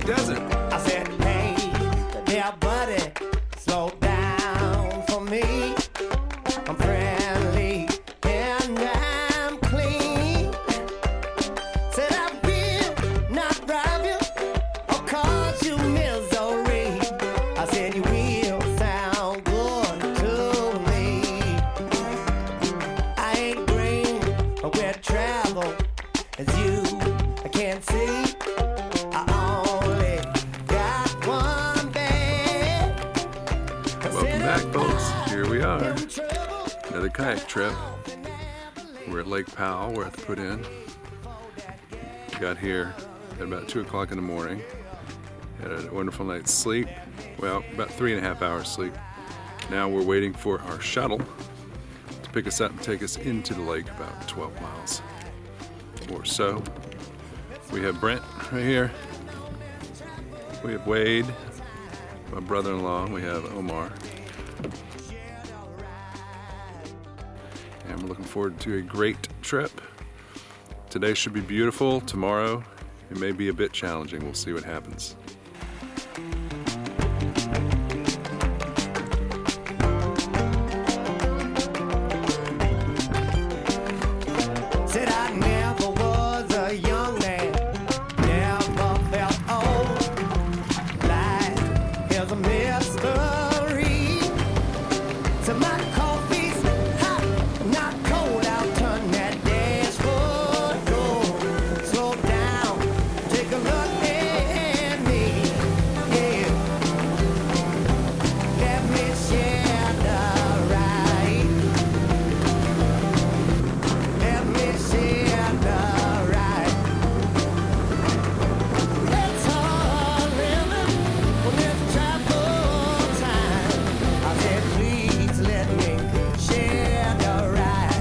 desert. I said, hey, there, buddy, slow down for me. I'm friendly and I'm clean. Said I will not rob you or cause you misery. I said you will sound good to me. I ain't green where travel is you. I can't see. I only got one bed. Welcome back, folks. Here we are. Another kayak trip. We're at Lake Powell. We're at the put in. Got here at about 2 o'clock in the morning. Had a wonderful night's sleep. Well, about 3.5 hours sleep. Now we're waiting for our shuttle to pick us up and take us into the lake about 12 miles or so. We have Brent right here. We have Wade, my brother-in-law. We have Omar. And we're looking forward to a great trip. Today should be beautiful. Tomorrow, it may be a bit challenging. We'll see what happens. Said I never was a young man, never felt old. Life is a mystery. So my coffee's hot, not cold. I'll turn that dashboard cold. Slow down, take a look at me. Yeah. Let me share the ride. Let me share the ride. It's hard living when it's travel time. I said, please let me share the ride.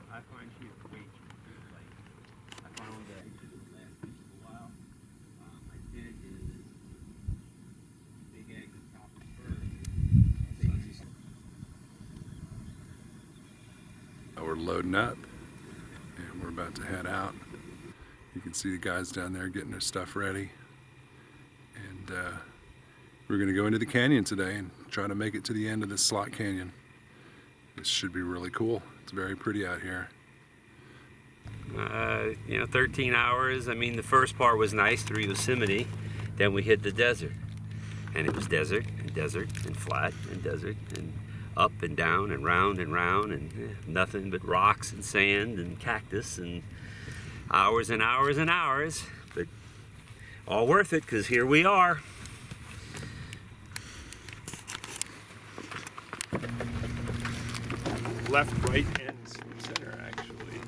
I find she's way too like I found that last a while. I did is big egg and top of bird. We're loading up and we're about to head out. You can see the guys down there getting their stuff ready. And we're going to go into the canyon today and try to make it to the end of this slot canyon. This should be really cool. It's very pretty out here. 13 hours. I mean, the first part was nice through Yosemite. Then we hit the desert. And it was desert and flat and desert and up and down and round and nothing but rocks and sand and cactus and hours and hours and hours. But all worth it because here we are. Left, right, and center actually.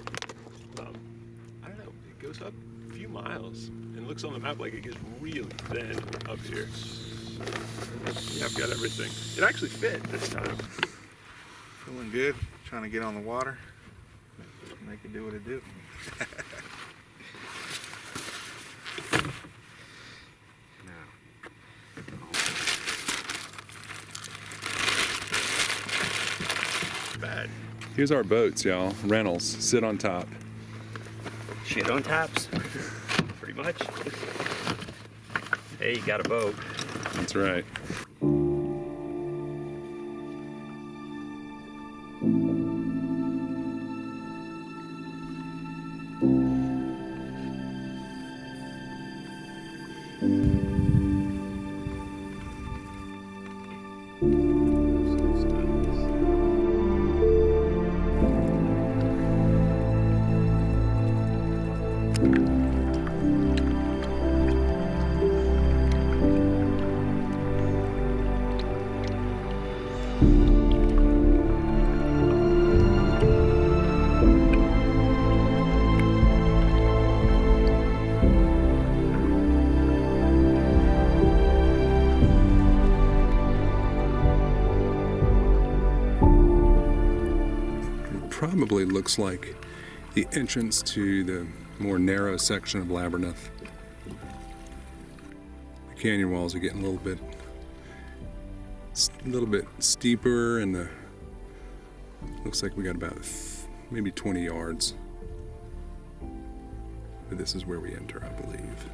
I don't know, it goes up a few miles and it looks on the map like it gets really thin up here. Yeah, I've got everything. It actually fit this time. Feeling good, trying to get on the water, make it do what it do. Bad. Here's our boats, y'all. Rentals. Sit on top. Shit on taps. Pretty much. Hey, you got a boat. That's right. probably looks like the entrance to the more narrow section of Labyrinth. The canyon walls are getting a little bit steeper, and the looks like we got about maybe 20 yards. But this is where we enter, I believe.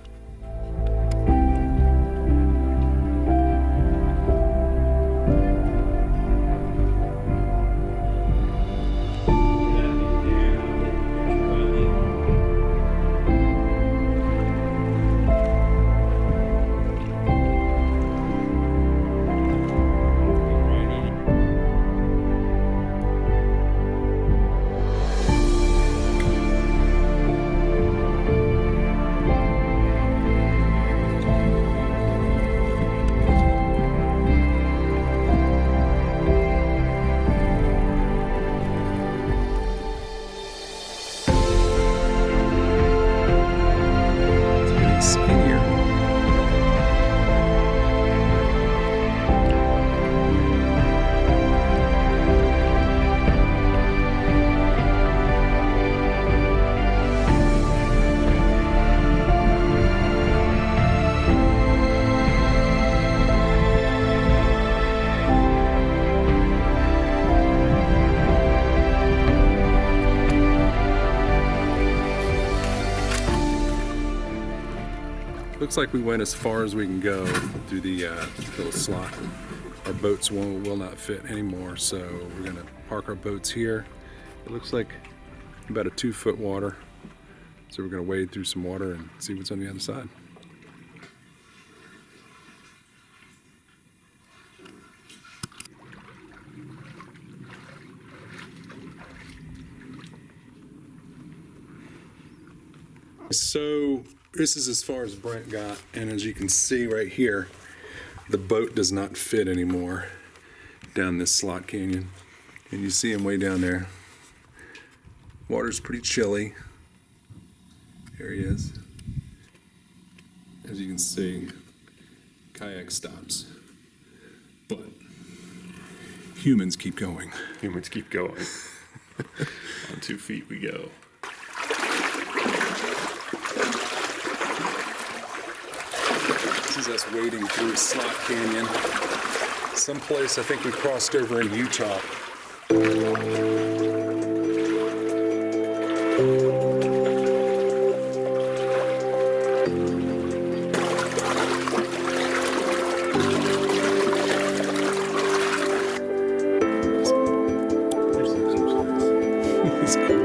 Looks like we went as far as we can go through the little slot. Our boats will not fit anymore, so we're gonna park our boats here. It looks like about a 2-foot water, so we're gonna wade through some water and see what's on the other side. So this is as far as Brent got, and as you can see right here, the boat does not fit anymore down this slot canyon. And you see him way down there. Water's pretty chilly. There he is. As you can see, kayak stops. But humans keep going. Humans keep going. On 2 feet we go. This is us wading through Slot Canyon. Someplace I think we crossed over in Utah. It's cool.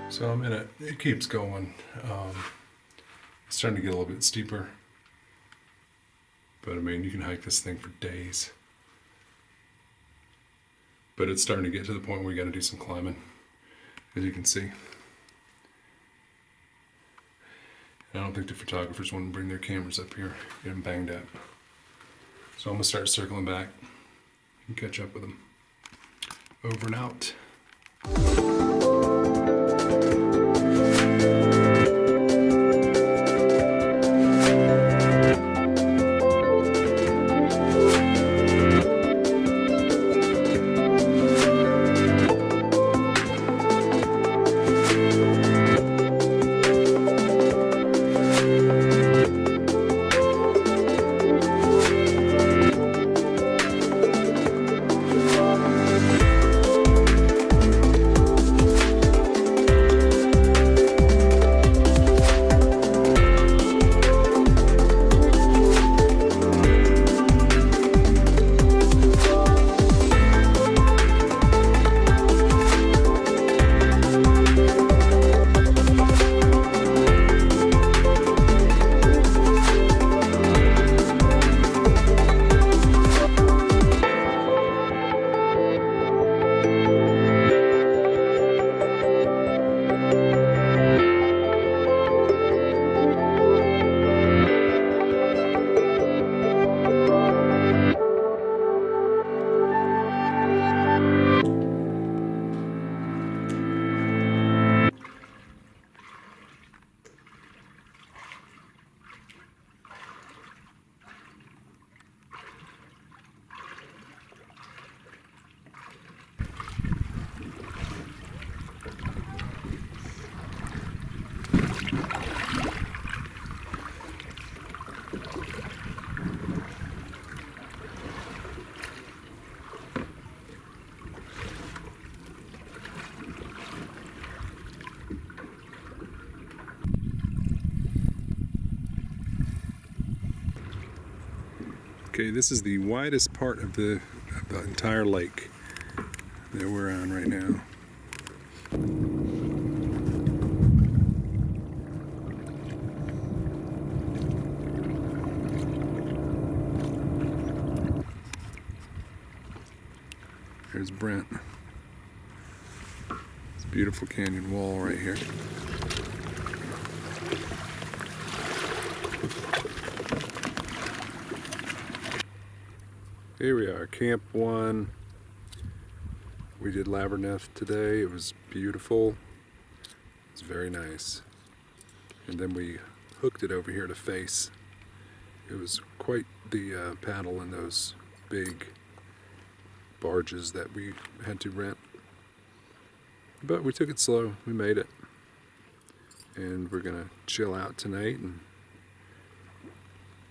So I'm in it. It keeps going. It's starting to get a little bit steeper. But I mean, you can hike this thing for days. But it's starting to get to the point where you got to do some climbing, as you can see. And I don't think the photographers want to bring their cameras up here, get them banged up. So I'm going to start circling back and catch up with them. Over and out. Okay, this is the widest part of the entire lake that we're on right now. Here's Brent. It's a beautiful canyon wall right here. Here we are, Camp 1. We did Labyrinth today. It was beautiful. It's very nice. And then we hooked it over here to face. It was quite the paddle in those big barges that we had to rent. But we took it slow. We made it. And we're gonna chill out tonight and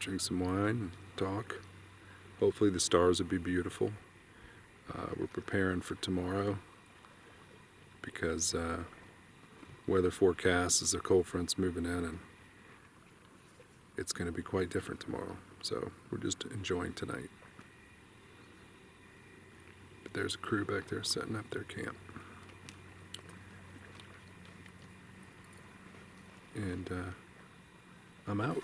drink some wine and talk. Hopefully the stars will be beautiful. We're preparing for tomorrow because weather forecast is a cold front's moving in and it's going to be quite different tomorrow. So we're just enjoying tonight. But there's a crew back there setting up their camp. And I'm out.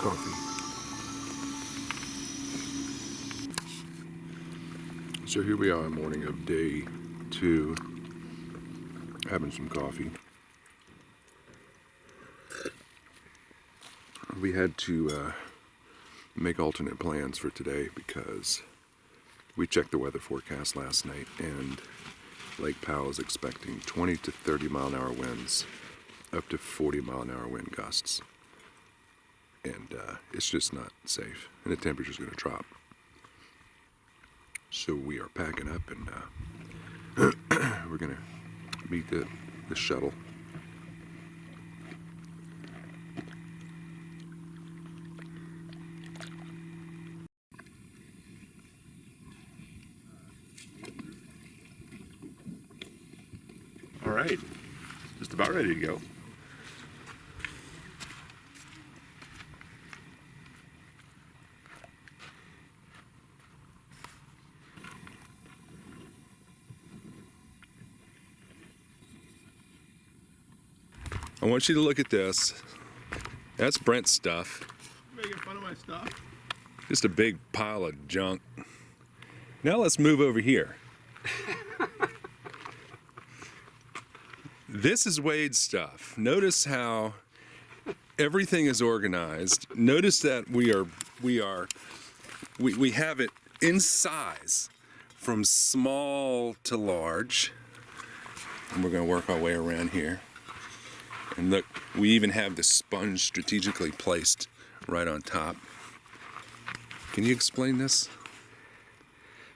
Coffee. So here we are, morning of day 2, having some coffee. We had to make alternate plans for today because we checked the weather forecast last night and Lake Powell is expecting 20 to 30 mile an hour winds, up to 40 mile an hour wind gusts. And it's just not safe, and the temperature's going to drop. So we are packing up, and we're going to meet the shuttle. All right, just about ready to go. I want you to look at this. That's Brent's stuff. Making fun of my stuff. Just a big pile of junk. Now let's move over here. This is Wade's stuff. Notice how everything is organized. Notice that we have it in size from small to large. And we're going to work our way around here. And look, we even have the sponge strategically placed right on top. Can you explain this?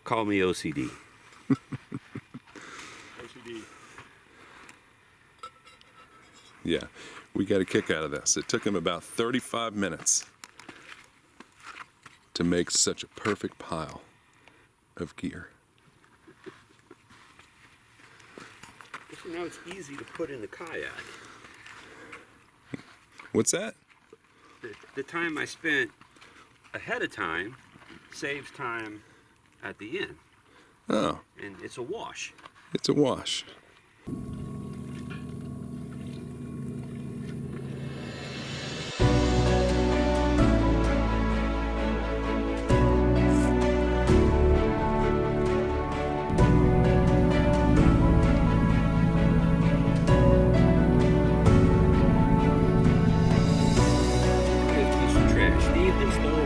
Call me OCD. OCD. Yeah, we got a kick out of this. It took him about 35 minutes to make such a perfect pile of gear. So now it's easy to put in the kayak. What's that? The time I spent ahead of time saves time at the end, Oh, and it's a wash. it's a wash. Piece of trash. Steve installed